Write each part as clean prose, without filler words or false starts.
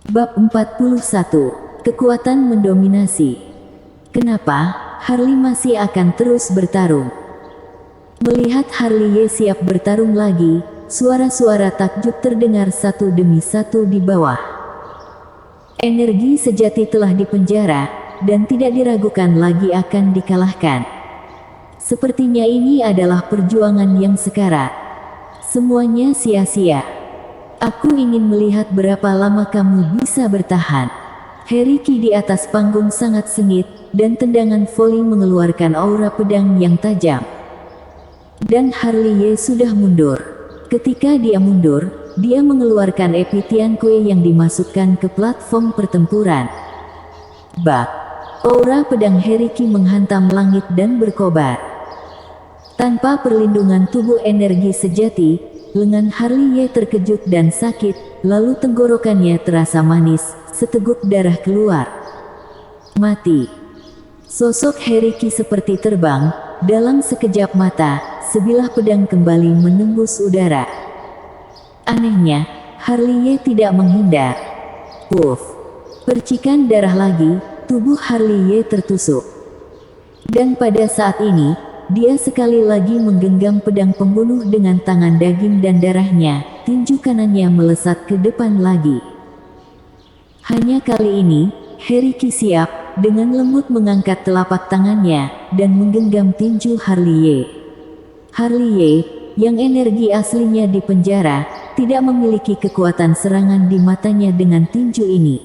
Bab 41. Kekuatan mendominasi. Kenapa Harley masih akan terus bertarung? Melihat Harley siap bertarung lagi, suara-suara takjub terdengar satu demi satu di bawah. Energi sejati telah dipenjara, dan tidak diragukan lagi akan dikalahkan. Sepertinya ini adalah perjuangan yang sekarat. Semuanya sia-sia. Aku ingin melihat berapa lama kamu bisa bertahan. Heriki di atas panggung sangat sengit, dan tendangan voli mengeluarkan aura pedang yang tajam. Dan Harley sudah mundur. Ketika dia mundur, dia mengeluarkan Epi Tianque yang dimasukkan ke platform pertempuran. Bak! Aura pedang Heriki menghantam langit dan berkobar. Tanpa perlindungan tubuh energi sejati, lengan Harley terkejut dan sakit, lalu tenggorokannya terasa manis, seteguk darah keluar. Mati. Sosok Heriki seperti terbang, dalam sekejap mata, sebilah pedang kembali menembus udara. Anehnya, Harley tidak menghindar. Puff. Percikan darah lagi, tubuh Harley tertusuk. Dan pada saat ini, dia sekali lagi menggenggam pedang pembunuh dengan tangan daging dan darahnya, tinju kanannya melesat ke depan lagi. Hanya kali ini, Heriki siap, dengan lembut mengangkat telapak tangannya, dan menggenggam tinju Harley. Harley, yang energi aslinya di penjara, tidak memiliki kekuatan serangan di matanya dengan tinju ini.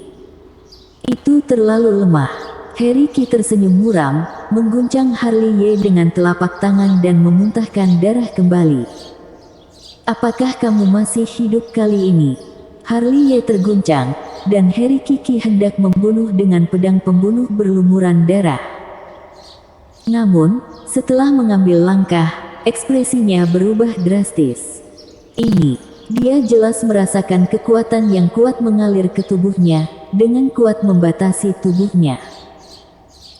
Itu terlalu lemah. Heriki tersenyum muram, mengguncang Harley dengan telapak tangan dan memuntahkan darah kembali. Apakah kamu masih hidup kali ini? Harley terguncang, dan Heriki hendak membunuh dengan pedang pembunuh berlumuran darah. Namun, setelah mengambil langkah, ekspresinya berubah drastis. Dia jelas merasakan kekuatan yang kuat mengalir ke tubuhnya, dengan kuat membatasi tubuhnya.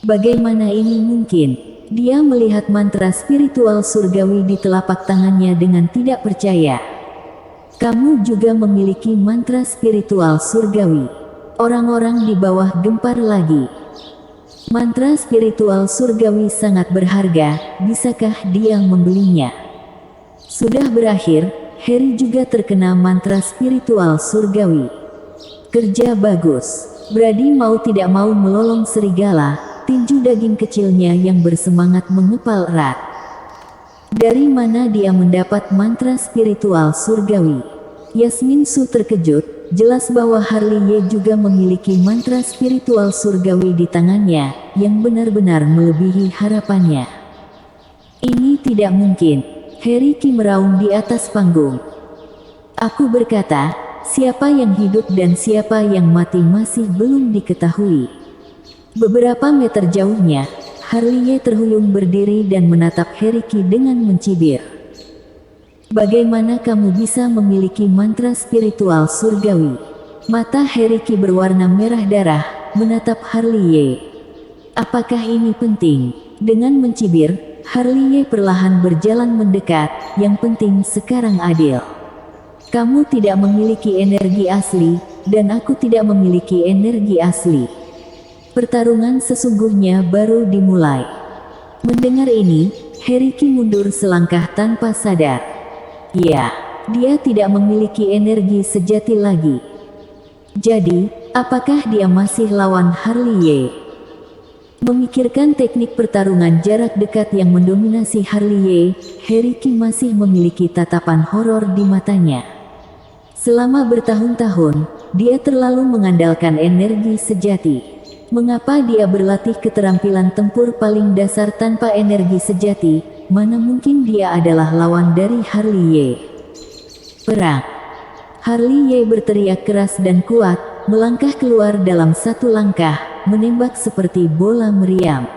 Bagaimana ini mungkin? Dia melihat mantra spiritual surgawi di telapak tangannya dengan tidak percaya. Kamu juga memiliki mantra spiritual surgawi. Orang-orang di bawah gempar lagi. Mantra spiritual surgawi sangat berharga, bisakah dia membelinya? Sudah berakhir, Harry juga terkena mantra spiritual surgawi. Kerja bagus. Brady mau tidak mau melolong serigala. Tinju daging kecilnya yang bersemangat mengepal erat. Dari mana dia mendapat mantra spiritual surgawi? Yasmin Su terkejut, jelas bahwa Harley juga memiliki mantra spiritual surgawi di tangannya, yang benar-benar melebihi harapannya. Ini tidak mungkin. Heriki meraung di atas panggung. Aku berkata, siapa yang hidup dan siapa yang mati masih belum diketahui. Beberapa meter jauhnya, Harley terhuyung berdiri dan menatap Heriki dengan mencibir. Bagaimana kamu bisa memiliki mantra spiritual surgawi? Mata Heriki berwarna merah darah, menatap Harley. Apakah ini penting? Dengan mencibir, Harley perlahan berjalan mendekat, yang penting sekarang adil. Kamu tidak memiliki energi asli, dan aku tidak memiliki energi asli. Pertarungan sesungguhnya baru dimulai. Mendengar ini, Heriki mundur selangkah tanpa sadar. Ya, dia tidak memiliki energi sejati lagi. Jadi, apakah dia masih lawan Harley? Memikirkan teknik pertarungan jarak dekat yang mendominasi Harley, Heriki masih memiliki tatapan horor di matanya. Selama bertahun-tahun, dia terlalu mengandalkan energi sejati. Mengapa dia berlatih keterampilan tempur paling dasar tanpa energi sejati? Mana mungkin dia adalah lawan dari Harley? Perang! Harley berteriak keras dan kuat, melangkah keluar dalam satu langkah, menembak seperti bola meriam.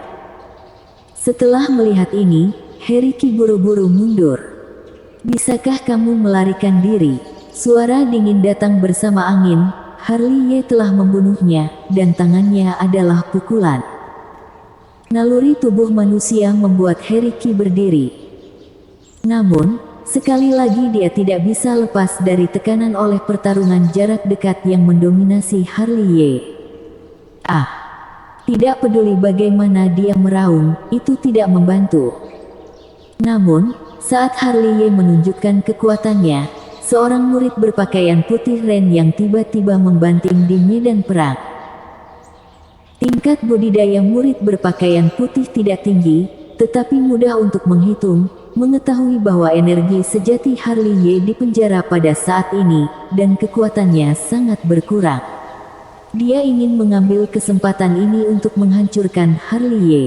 Setelah melihat ini, Heriki buru-buru mundur. Bisakah kamu melarikan diri? Suara dingin datang bersama angin. Harley telah membunuhnya, dan tangannya adalah pukulan. Naluri tubuh manusia membuat Heriki berdiri. Namun, sekali lagi dia tidak bisa lepas dari tekanan oleh pertarungan jarak dekat yang mendominasi Harley Ye. Tidak peduli bagaimana dia meraung, itu tidak membantu. Namun, saat Harley Ye menunjukkan kekuatannya, seorang murid berpakaian putih Ren yang tiba-tiba membanting di medan perang. Tingkat budidaya murid berpakaian putih tidak tinggi, tetapi mudah untuk menghitung, mengetahui bahwa energi sejati Harley Ye di penjara pada saat ini, dan kekuatannya sangat berkurang. Dia ingin mengambil kesempatan ini untuk menghancurkan Harley Ye.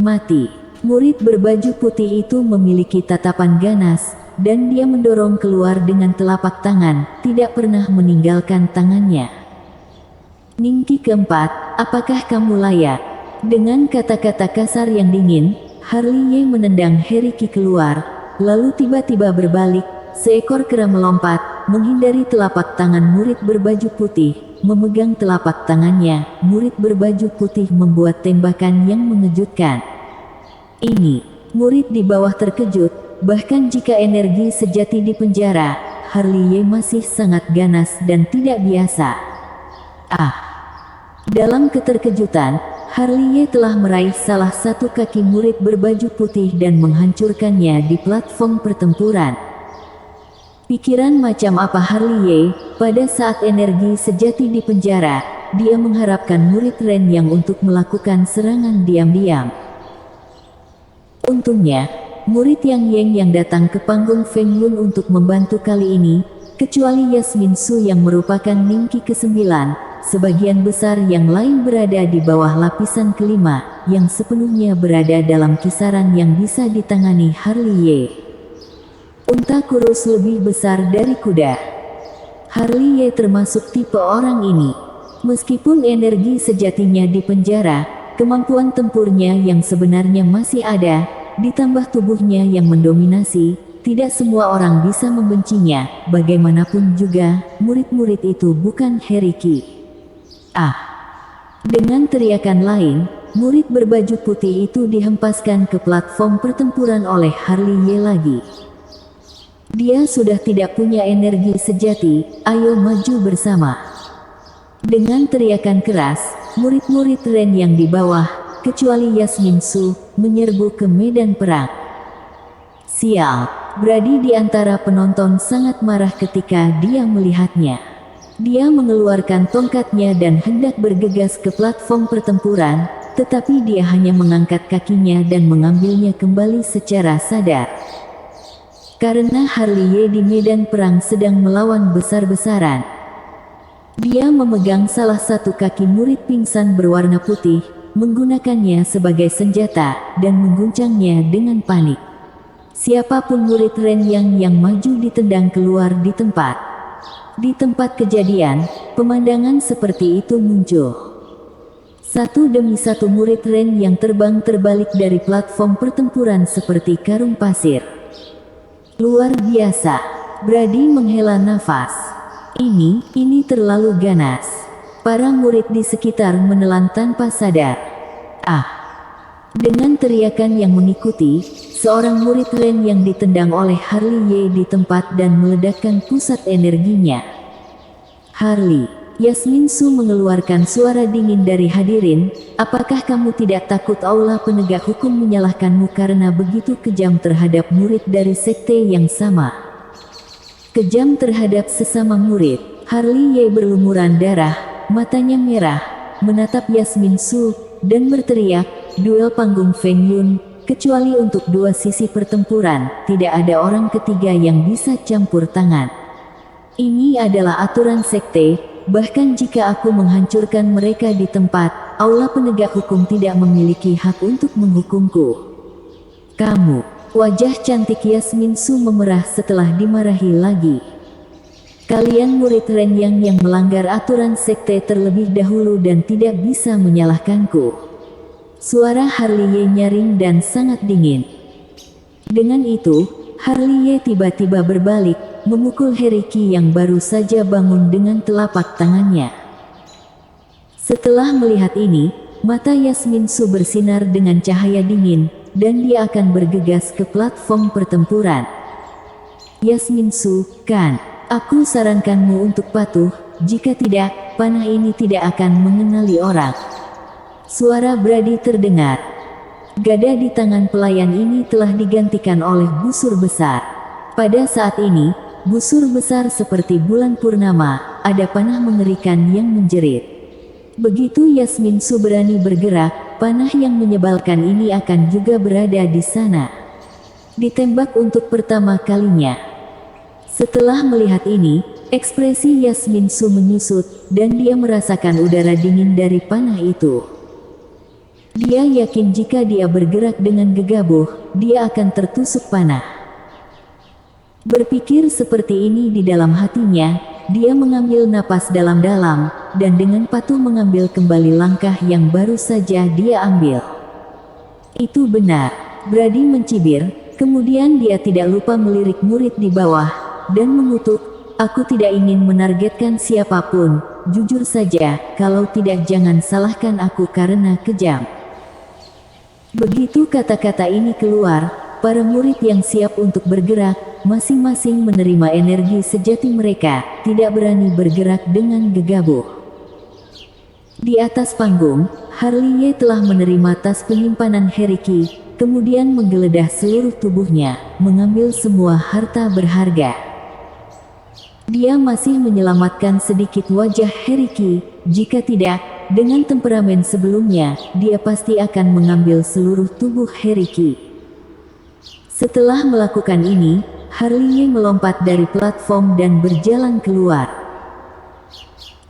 Mati. Murid berbaju putih itu memiliki tatapan ganas, dan dia mendorong keluar dengan telapak tangan, tidak pernah meninggalkan tangannya. Ningki keempat, apakah kamu layak? Dengan kata-kata kasar yang dingin, Harley Ye menendang Heriki keluar, lalu tiba-tiba berbalik, seekor kera melompat, menghindari telapak tangan murid berbaju putih. Memegang telapak tangannya, murid berbaju putih membuat tembakan yang mengejutkan. Ini, murid di bawah terkejut, bahkan jika energi sejati di penjara, Harley Ye masih sangat ganas dan tidak biasa. Dalam keterkejutan, Harley Ye telah meraih salah satu kaki murid berbaju putih dan menghancurkannya di platform pertempuran. Pikiran macam apa Harley Ye, pada saat energi sejati di penjara, dia mengharapkan murid Ren yang untuk melakukan serangan diam-diam. Untungnya, murid Yang Yeng yang datang ke panggung Feng Yun untuk membantu kali ini, kecuali Yasmin Su yang merupakan Ningki ke-9, sebagian besar yang lain berada di bawah lapisan kelima, yang sepenuhnya berada dalam kisaran yang bisa ditangani Harley Ye. Unta kurus lebih besar dari kuda. Harley Ye termasuk tipe orang ini. Meskipun energi sejatinya di penjara, kemampuan tempurnya yang sebenarnya masih ada, ditambah tubuhnya yang mendominasi, tidak semua orang bisa membencinya. Bagaimanapun juga, murid-murid itu bukan Heriki. Dengan teriakan lain, murid berbaju putih itu dihempaskan ke platform pertempuran oleh Harley Ye lagi. Dia sudah tidak punya energi sejati, ayo maju bersama. Dengan teriakan keras, murid-murid Ren yang di bawah, kecuali Yasmin Su, menyerbu ke medan perang. Sial, Brady di antara penonton sangat marah ketika dia melihatnya. Dia mengeluarkan tongkatnya dan hendak bergegas ke platform pertempuran, tetapi dia hanya mengangkat kakinya dan mengambilnya kembali secara sadar. Karena Harley Ye di medan perang sedang melawan besar-besaran. Dia memegang salah satu kaki murid pingsan berwarna putih, menggunakannya sebagai senjata, dan mengguncangnya dengan panik. Siapapun murid Ren yang maju ditendang keluar di tempat. Di tempat kejadian, pemandangan seperti itu muncul. Satu demi satu murid Ren yang terbang terbalik dari platform pertempuran seperti karung pasir. Luar biasa. Brady menghela nafas. Ini terlalu ganas. Para murid di sekitar menelan tanpa sadar. Dengan teriakan yang mengikuti, seorang murid Ren yang ditendang oleh Harley Ye di tempat dan meledakkan pusat energinya. Harley, Yasmin Su mengeluarkan suara dingin dari hadirin, apakah kamu tidak takut aula penegak hukum menyalahkanmu karena begitu kejam terhadap murid dari sekte yang sama? Kejam terhadap sesama murid, Harley Ye berlumuran darah, matanya merah, menatap Yasmin Su, dan berteriak, duel panggung Feng Yun, kecuali untuk dua sisi pertempuran, tidak ada orang ketiga yang bisa campur tangan. Ini adalah aturan sekte, bahkan jika aku menghancurkan mereka di tempat, aula penegak hukum tidak memiliki hak untuk menghukumku. Kamu, wajah cantik Yasmin Su memerah setelah dimarahi lagi. Kalian murid Ren yang melanggar aturan sekte terlebih dahulu dan tidak bisa menyalahkanku. Suara Harley Ye nyaring dan sangat dingin. Dengan itu, Harley Ye tiba-tiba berbalik, memukul Heriki yang baru saja bangun dengan telapak tangannya. Setelah melihat ini, mata Yasmin Su bersinar dengan cahaya dingin, dan dia akan bergegas ke platform pertempuran. Yasmin Su, kan? Aku sarankanmu untuk patuh, jika tidak, panah ini tidak akan mengenali orang. Suara Brady terdengar. Gada di tangan pelayan ini telah digantikan oleh busur besar. Pada saat ini, busur besar seperti bulan purnama, ada panah mengerikan yang menjerit. Begitu Yasmin Su berani bergerak, panah yang menyebalkan ini akan juga berada di sana. Ditembak untuk pertama kalinya. Setelah melihat ini, ekspresi Yasmin Su menyusut, dan dia merasakan udara dingin dari panah itu. Dia yakin jika dia bergerak dengan gegabah, dia akan tertusuk panah. Berpikir seperti ini di dalam hatinya, dia mengambil napas dalam-dalam, dan dengan patuh mengambil kembali langkah yang baru saja dia ambil. Itu benar, Brady mencibir. Kemudian dia tidak lupa melirik murid di bawah, dan mengutuk, "Aku tidak ingin menargetkan siapapun, jujur saja, kalau tidak jangan salahkan aku karena kejam." Begitu kata-kata ini keluar, para murid yang siap untuk bergerak, masing-masing menerima energi sejati mereka, tidak berani bergerak dengan gegabah. Di atas panggung, Harley Ye telah menerima tas penyimpanan Heriki, kemudian menggeledah seluruh tubuhnya, mengambil semua harta berharga. Dia masih menyelamatkan sedikit wajah Heriki, jika tidak, dengan temperamen sebelumnya, dia pasti akan mengambil seluruh tubuh Heriki. Setelah melakukan ini, Harley Ye melompat dari platform dan berjalan keluar.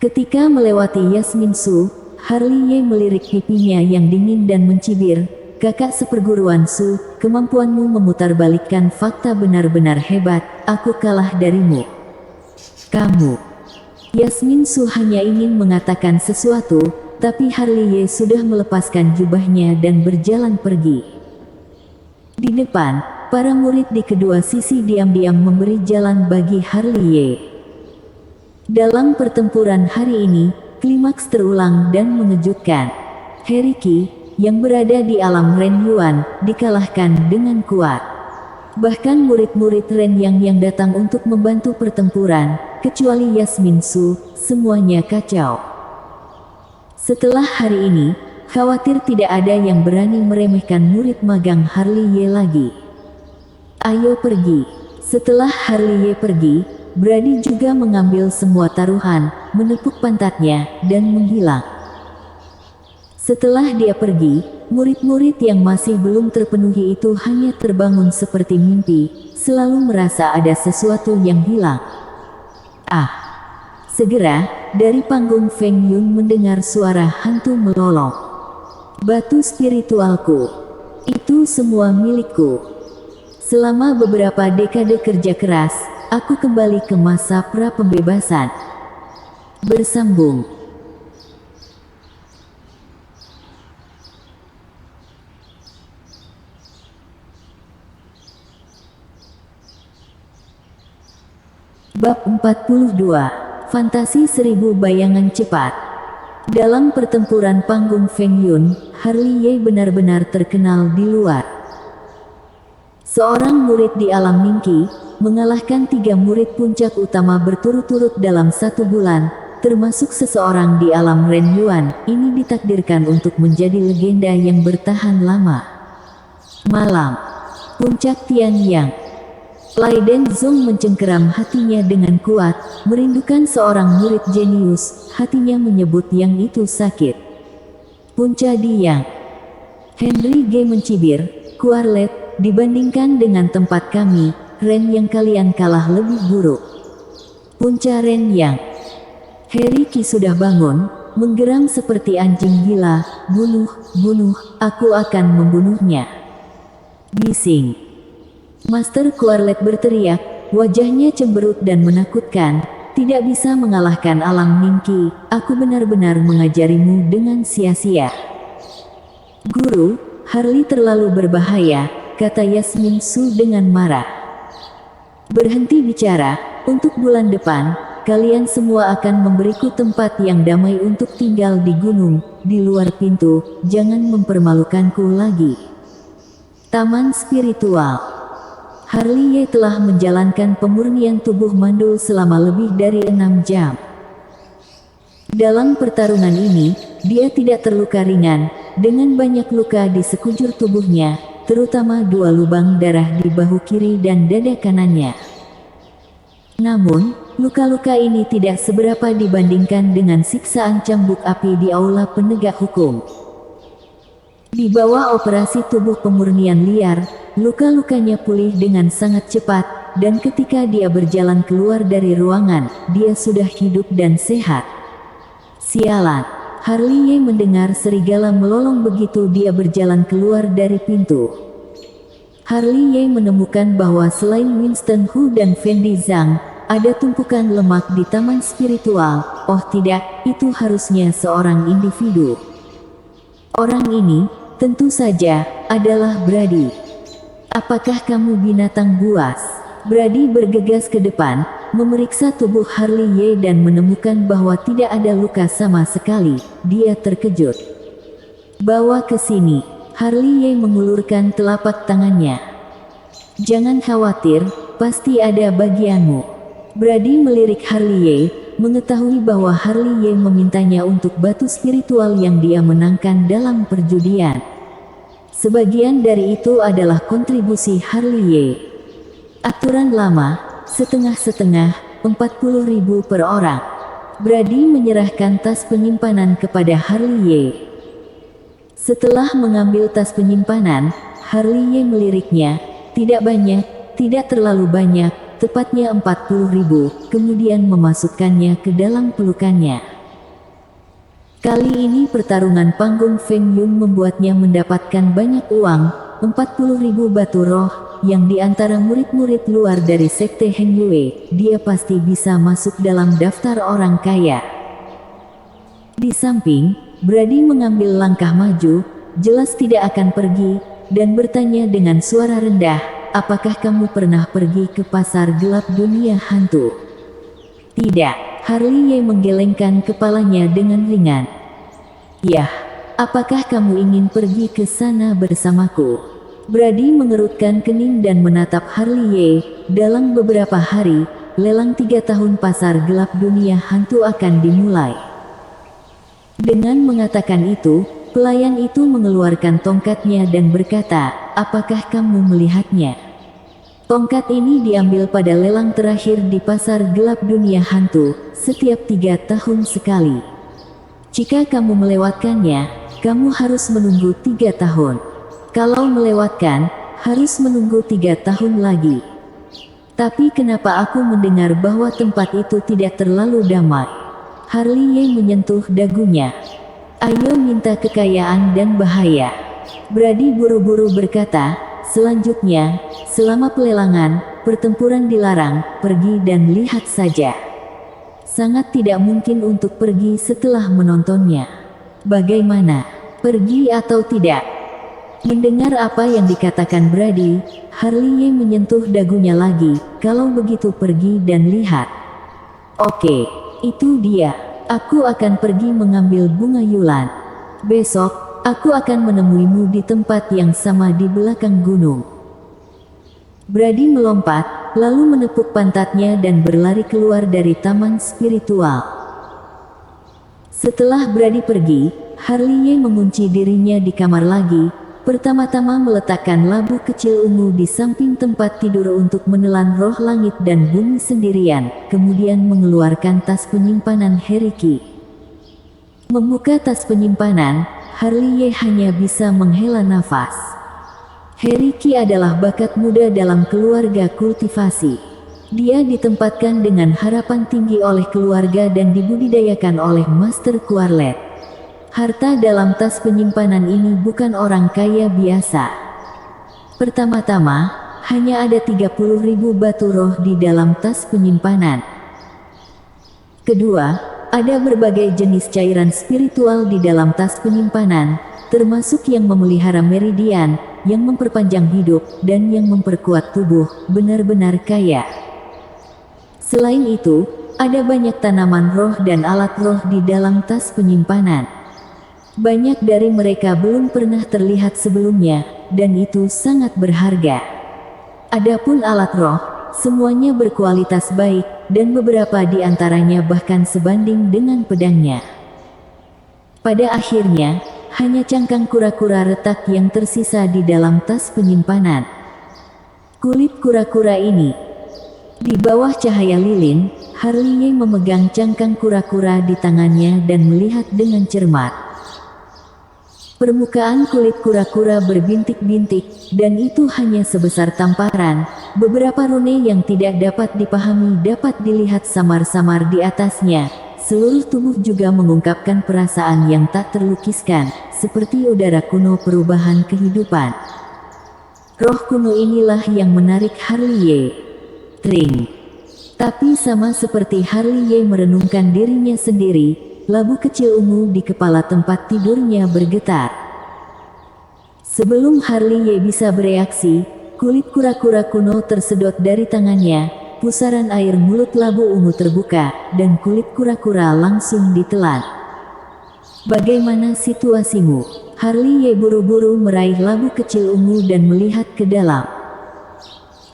Ketika melewati Yasmin Su, Harley Ye melirik pipinya yang dingin dan mencibir, "Kakak seperguruan Su, kemampuanmu memutarbalikkan fakta benar-benar hebat, aku kalah darimu." "Kamu..." Yasmin Su hanya ingin mengatakan sesuatu, tapi Harley Ye sudah melepaskan jubahnya dan berjalan pergi. Di depan, para murid di kedua sisi diam-diam memberi jalan bagi Harley Ye. Dalam pertempuran hari ini, klimaks terulang dan mengejutkan. Heriki, yang berada di alam Ren Yuan, dikalahkan dengan kuat. Bahkan murid-murid Ren yang datang untuk membantu pertempuran, kecuali Yasmin Su, semuanya kacau. Setelah hari ini, khawatir tidak ada yang berani meremehkan murid magang Harley Ye lagi. "Ayo pergi." Setelah Harley Ye pergi, Brady juga mengambil semua taruhan, menepuk pantatnya, dan menghilang. Setelah dia pergi, murid-murid yang masih belum terpenuhi itu hanya terbangun seperti mimpi, selalu merasa ada sesuatu yang hilang. "Ah!" Segera, dari panggung Feng Yun mendengar suara hantu melolong. "Batu spiritualku. Itu semua milikku. Selama beberapa dekade kerja keras, aku kembali ke masa pra-pembebasan." Bersambung. Bab 42. Fantasi Seribu Bayangan Cepat. Dalam pertempuran panggung Feng Yun, Harley Ye benar-benar terkenal di luar. Seorang murid di alam mimpi, mengalahkan 3 murid puncak utama berturut-turut dalam 1 bulan, termasuk seseorang di alam Ren Yuan, ini ditakdirkan untuk menjadi legenda yang bertahan lama. Malam. Puncak Tianyang. Lai Denzong mencengkeram hatinya dengan kuat, merindukan seorang murid jenius, hatinya menyebut yang itu sakit. Punca Diyang. Henry G mencibir, "Quarlet, dibandingkan dengan tempat kami, Ren yang kalian kalah lebih buruk." Punca Ren Yang. Heriki sudah bangun, menggeram seperti anjing gila, "Bunuh, bunuh, aku akan membunuhnya." Bising. Master Quarlet berteriak, wajahnya cemberut dan menakutkan, "Tidak bisa mengalahkan alam Ningki, aku benar-benar mengajarimu dengan sia-sia." "Guru, Harley terlalu berbahaya," kata Yasmin Su dengan marah. "Berhenti bicara, untuk bulan depan, kalian semua akan memberiku tempat yang damai untuk tinggal di gunung, di luar pintu, jangan mempermalukanku lagi." Taman Spiritual. Harley Ye telah menjalankan pemurnian tubuh mandul selama lebih dari 6 jam. Dalam pertarungan ini, dia tidak terluka ringan, dengan banyak luka di sekujur tubuhnya, terutama 2 lubang darah di bahu kiri dan dada kanannya. Namun, luka-luka ini tidak seberapa dibandingkan dengan siksaan cambuk api di aula penegak hukum. Di bawah operasi tubuh pemurnian liar, luka-lukanya pulih dengan sangat cepat, dan ketika dia berjalan keluar dari ruangan, dia sudah hidup dan sehat. Sialan, Harley Ye mendengar serigala melolong begitu dia berjalan keluar dari pintu. Harley Ye menemukan bahwa selain Winston Hu dan Fendi Zhang, ada tumpukan lemak di taman spiritual. Oh tidak, itu harusnya seorang individu. Orang ini, tentu saja, adalah Brady. Apakah kamu binatang buas? Brady bergegas ke depan, memeriksa tubuh Harley Ye dan menemukan bahwa tidak ada luka sama sekali. Dia terkejut. Bawa ke sini. Harley Ye mengulurkan telapak tangannya. Jangan khawatir, pasti ada bagianmu. Brady melirik Harley Ye, mengetahui bahwa Harley Ye memintanya untuk batu spiritual yang dia menangkan dalam perjudian. Sebagian dari itu adalah kontribusi Harley Ye. Aturan lama, setengah-setengah, 40.000 per orang. Brady menyerahkan tas penyimpanan kepada Harley Ye. Setelah mengambil tas penyimpanan, Harley Ye meliriknya, tidak banyak, tidak terlalu banyak, tepatnya 40.000, kemudian memasukkannya ke dalam pelukannya. Kali ini pertarungan panggung Feng Yun membuatnya mendapatkan banyak uang, 40.000 batu roh, yang di antara murid-murid luar dari sekte Heng Yue, dia pasti bisa masuk dalam daftar orang kaya. Di samping, Brady mengambil langkah maju, jelas tidak akan pergi, dan bertanya dengan suara rendah, apakah kamu pernah pergi ke pasar gelap dunia hantu? Tidak, Harley Ye menggelengkan kepalanya dengan ringan. Yah, apakah kamu ingin pergi ke sana bersamaku? Brady mengerutkan kening dan menatap Harley Ye. Dalam beberapa hari, lelang 3 tahun pasar gelap dunia hantu akan dimulai. Dengan mengatakan itu, pelayan itu mengeluarkan tongkatnya dan berkata, apakah kamu melihatnya? Tongkat ini diambil pada lelang terakhir di pasar gelap dunia hantu, setiap 3 tahun sekali. Jika kamu melewatkannya, kamu harus menunggu 3 tahun. Kalau melewatkan, harus menunggu 3 tahun lagi. Tapi kenapa aku mendengar bahwa tempat itu tidak terlalu damai? Harley Ye menyentuh dagunya. Ayo minta kekayaan dan bahaya. Brady buru-buru berkata, selanjutnya, selama pelelangan, pertempuran dilarang, pergi dan lihat saja. Sangat tidak mungkin untuk pergi setelah menontonnya. Bagaimana? Pergi atau tidak? Mendengar apa yang dikatakan Brady, Harley Ye menyentuh dagunya lagi, kalau begitu pergi dan lihat. Oke, itu dia. Aku akan pergi mengambil bunga Yulan. Besok, aku akan menemuimu di tempat yang sama di belakang gunung. Brady melompat, lalu menepuk pantatnya dan berlari keluar dari taman spiritual. Setelah Brady pergi, Harley Ye mengunci dirinya di kamar lagi, pertama-tama meletakkan labu kecil ungu di samping tempat tidur untuk menelan roh langit dan bumi sendirian, kemudian mengeluarkan tas penyimpanan Heriki. Membuka tas penyimpanan, Harley Ye hanya bisa menghela nafas. Heriki adalah bakat muda dalam keluarga kultivasi. Dia ditempatkan dengan harapan tinggi oleh keluarga dan dibudidayakan oleh Master Quarlet. Harta dalam tas penyimpanan ini bukan orang kaya biasa. Pertama-tama, hanya ada 30.000 batu roh di dalam tas penyimpanan. Kedua, ada berbagai jenis cairan spiritual di dalam tas penyimpanan, termasuk yang memelihara meridian, yang memperpanjang hidup, dan yang memperkuat tubuh, benar-benar kaya. Selain itu, ada banyak tanaman roh dan alat roh di dalam tas penyimpanan. Banyak dari mereka belum pernah terlihat sebelumnya, dan itu sangat berharga. Adapun alat roh, semuanya berkualitas baik, dan beberapa di antaranya bahkan sebanding dengan pedangnya. Pada akhirnya, hanya cangkang kura-kura retak yang tersisa di dalam tas penyimpanan. Kulit kura-kura ini. Di bawah cahaya lilin, Harley memegang cangkang kura-kura di tangannya dan melihat dengan cermat. Permukaan kulit kura-kura berbintik-bintik, dan itu hanya sebesar tamparan. Beberapa rune yang tidak dapat dipahami dapat dilihat samar-samar di atasnya. Seluruh tubuh juga mengungkapkan perasaan yang tak terlukiskan, seperti udara kuno perubahan kehidupan. Roh kuno inilah yang menarik Harley. Tring. Tapi sama seperti Harley merenungkan dirinya sendiri, labu kecil ungu di kepala tempat tidurnya bergetar. Sebelum Harley bisa bereaksi, kulit kura-kura kuno tersedot dari tangannya, pusaran air mulut labu ungu terbuka, dan kulit kura-kura langsung ditelan. Bagaimana situasimu? Harley buru-buru meraih labu kecil ungu dan melihat ke dalam.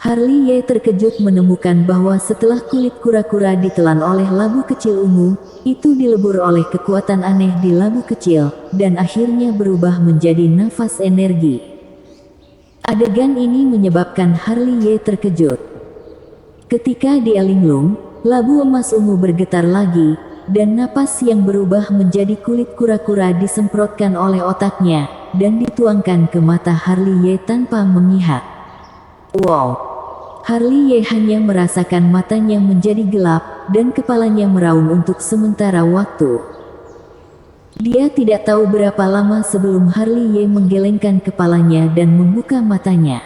Harley terkejut menemukan bahwa setelah kulit kura-kura ditelan oleh labu kecil ungu, itu dilebur oleh kekuatan aneh di labu kecil, dan akhirnya berubah menjadi nafas energi. Adegan ini menyebabkan Harley terkejut. Ketika dia linglung, labu emas ungu bergetar lagi, dan napas yang berubah menjadi kulit kura-kura disemprotkan oleh otaknya, dan dituangkan ke mata Harley tanpa memihak. Wow! Harley hanya merasakan matanya menjadi gelap, dan kepalanya meraung untuk sementara waktu. Dia tidak tahu berapa lama sebelum Harley menggelengkan kepalanya dan membuka matanya.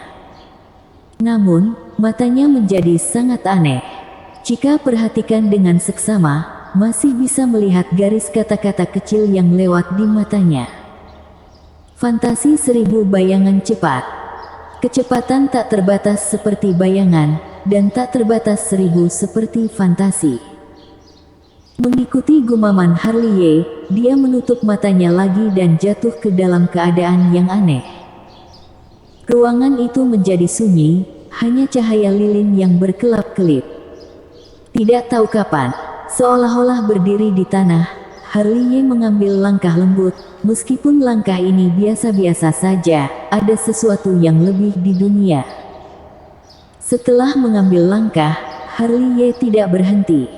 Namun, matanya menjadi sangat aneh. Jika perhatikan dengan seksama, masih bisa melihat garis kata-kata kecil yang lewat di matanya. Fantasi 1000 bayangan cepat. Kecepatan tak terbatas seperti bayangan, dan tak terbatas 1000 seperti fantasi. Mengikuti gumaman Harley, dia menutup matanya lagi dan jatuh ke dalam keadaan yang aneh. Ruangan itu menjadi sunyi, hanya cahaya lilin yang berkelap-kelip. Tidak tahu kapan, seolah-olah berdiri di tanah, Harley mengambil langkah lembut. Meskipun langkah ini biasa-biasa saja, ada sesuatu yang lebih di dunia. Setelah mengambil langkah, Harley tidak berhenti.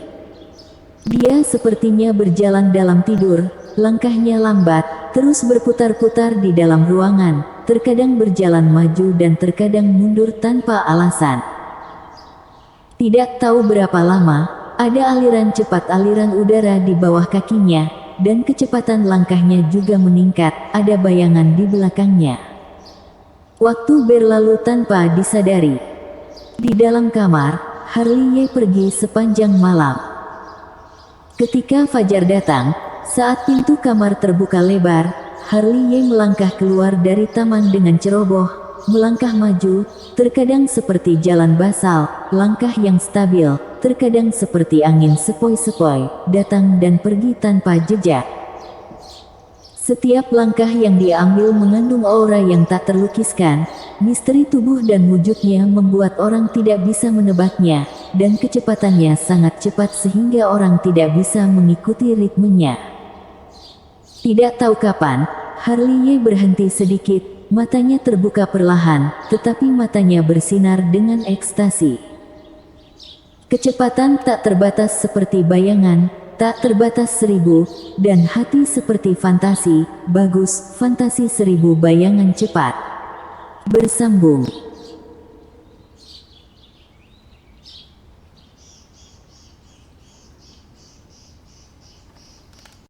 Dia sepertinya berjalan dalam tidur, langkahnya lambat, terus berputar-putar di dalam ruangan, terkadang berjalan maju dan terkadang mundur tanpa alasan. Tidak tahu berapa lama, ada aliran cepat aliran udara di bawah kakinya, dan kecepatan langkahnya juga meningkat, ada bayangan di belakangnya. Waktu berlalu tanpa disadari. Di dalam kamar, Harley pergi sepanjang malam. Ketika fajar datang, saat pintu kamar terbuka lebar, Harley melangkah keluar dari taman dengan ceroboh, melangkah maju, terkadang seperti jalan basal, langkah yang stabil, terkadang seperti angin sepoi-sepoi, datang dan pergi tanpa jejak. Setiap langkah yang dia ambil mengandung aura yang tak terlukiskan, misteri tubuh dan wujudnya membuat orang tidak bisa menebaknya, dan kecepatannya sangat cepat sehingga orang tidak bisa mengikuti ritmenya. Tidak tahu kapan, Harley berhenti sedikit, matanya terbuka perlahan, tetapi matanya bersinar dengan ekstasi. Kecepatan tak terbatas seperti bayangan, tak terbatas 1000, dan hati seperti fantasi, bagus, fantasi 1000 bayangan cepat. Bersambung.